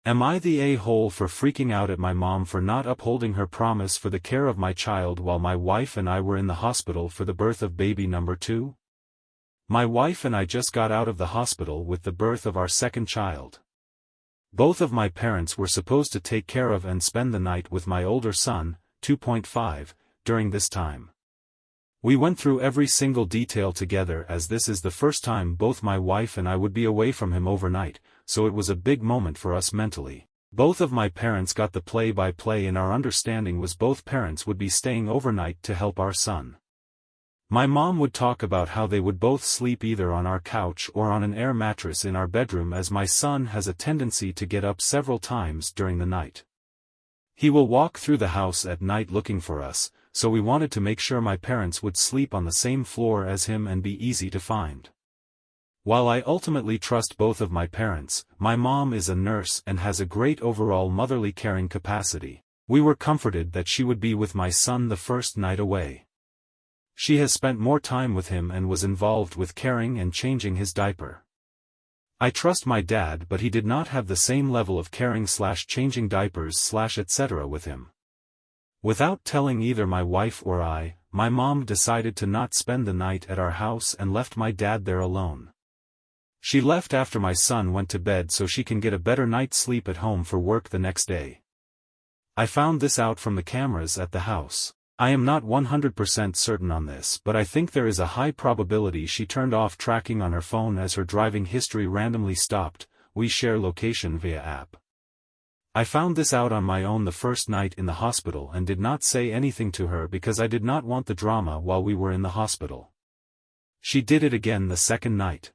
Am I the a-hole for freaking out at my mom for not upholding her promise for the care of my child while my wife and I were in the hospital for the birth of baby number 2? My wife and I just got out of the hospital with the birth of our second child. Both of my parents were supposed to take care of and spend the night with my older son, 2.5, during this time. We went through every single detail together as this is the first time both my wife and I would be away from him overnight, so it was a big moment for us mentally. Both of my parents got the play-by-play and our understanding was both parents would be staying overnight to help our son. My mom would talk about how they would both sleep either on our couch or on an air mattress in our bedroom as my son has a tendency to get up several times during the night. He will walk through the house at night looking for us, so we wanted to make sure my parents would sleep on the same floor as him and be easy to find. While I ultimately trust both of my parents, my mom is a nurse and has a great overall motherly caring capacity. We were comforted that she would be with my son the first night away. She has spent more time with him and was involved with caring and changing his diaper. I trust my dad, but he did not have the same level of caring/changing diapers/etc. with him. Without telling either my wife or I, my mom decided to not spend the night at our house and left my dad there alone. She left after my son went to bed so she can get a better night's sleep at home for work the next day. I found this out from the cameras at the house. I am not 100% certain on this, but I think there is a high probability she turned off tracking on her phone as her driving history randomly stopped. We share location via app. I found this out on my own the first night in the hospital and did not say anything to her because I did not want the drama while we were in the hospital. She did it again the second night.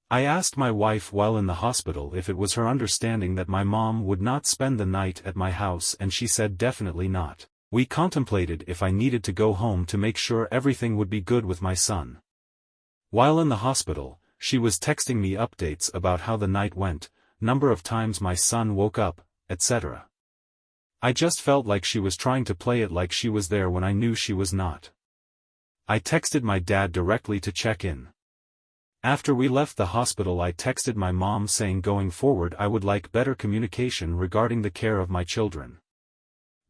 I asked my wife while in the hospital if it was her understanding that my mom would not spend the night at my house and she said definitely not. We contemplated if I needed to go home to make sure everything would be good with my son. While in the hospital, she was texting me updates about how the night went, number of times my son woke up, etc. I just felt like she was trying to play it like she was there when I knew she was not. I texted my dad directly to check in. After we left the hospital I texted my mom saying going forward I would like better communication regarding the care of my children.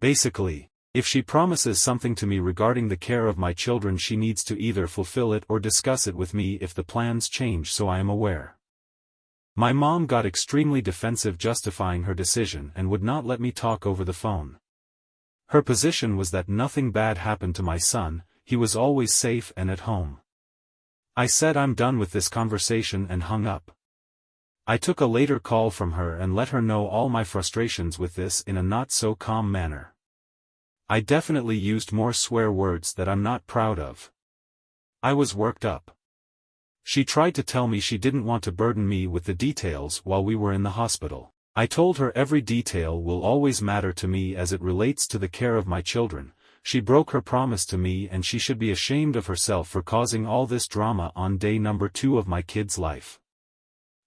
Basically, if she promises something to me regarding the care of my children she needs to either fulfill it or discuss it with me if the plans change so I am aware. My mom got extremely defensive justifying her decision and would not let me talk over the phone. Her position was that nothing bad happened to my son, he was always safe and at home. I said I'm done with this conversation and hung up. I took a later call from her and let her know all my frustrations with this in a not-so-calm manner. I definitely used more swear words that I'm not proud of. I was worked up. She tried to tell me she didn't want to burden me with the details while we were in the hospital. I told her every detail will always matter to me as it relates to the care of my children. She broke her promise to me and she should be ashamed of herself for causing all this drama on day number 2 of my kid's life.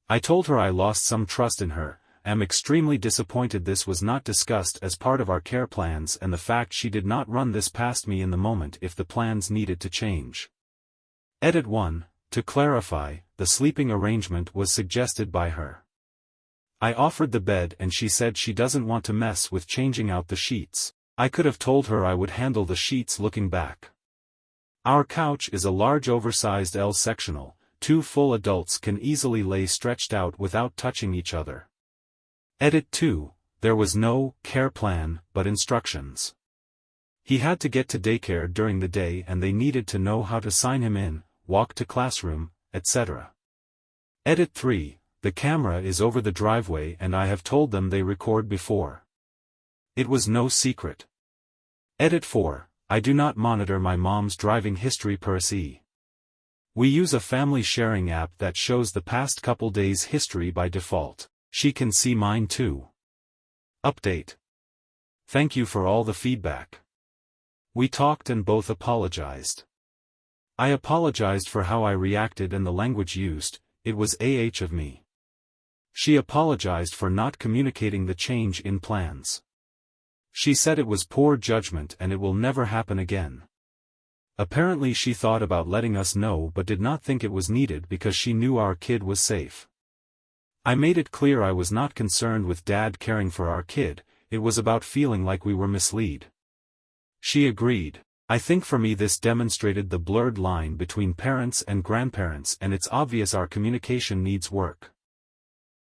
I told her I lost some trust in her, am extremely disappointed this was not discussed as part of our care plans and the fact she did not run this past me in the moment if the plans needed to change. Edit 1. To clarify, the sleeping arrangement was suggested by her. I offered the bed and she said she doesn't want to mess with changing out the sheets. I could have told her I would handle the sheets looking back. Our couch is a large oversized L sectional, 2 full adults can easily lay stretched out without touching each other. Edit 2. There was no care plan, but instructions. He had to get to daycare during the day and they needed to know how to sign him in, walk to classroom, etc. Edit 3. The camera is over the driveway and I have told them they record before. It was no secret. Edit 4. I do not monitor my mom's driving history per se. We use a family sharing app that shows the past couple days' history by default. She can see mine too. Update. Thank you for all the feedback. We talked and both apologized. I apologized for how I reacted and the language used, it was of me. She apologized for not communicating the change in plans. She said it was poor judgment and it will never happen again. Apparently she thought about letting us know but did not think it was needed because she knew our kid was safe. I made it clear I was not concerned with Dad caring for our kid, it was about feeling like we were misled. She agreed. I think for me this demonstrated the blurred line between parents and grandparents, and it's obvious our communication needs work.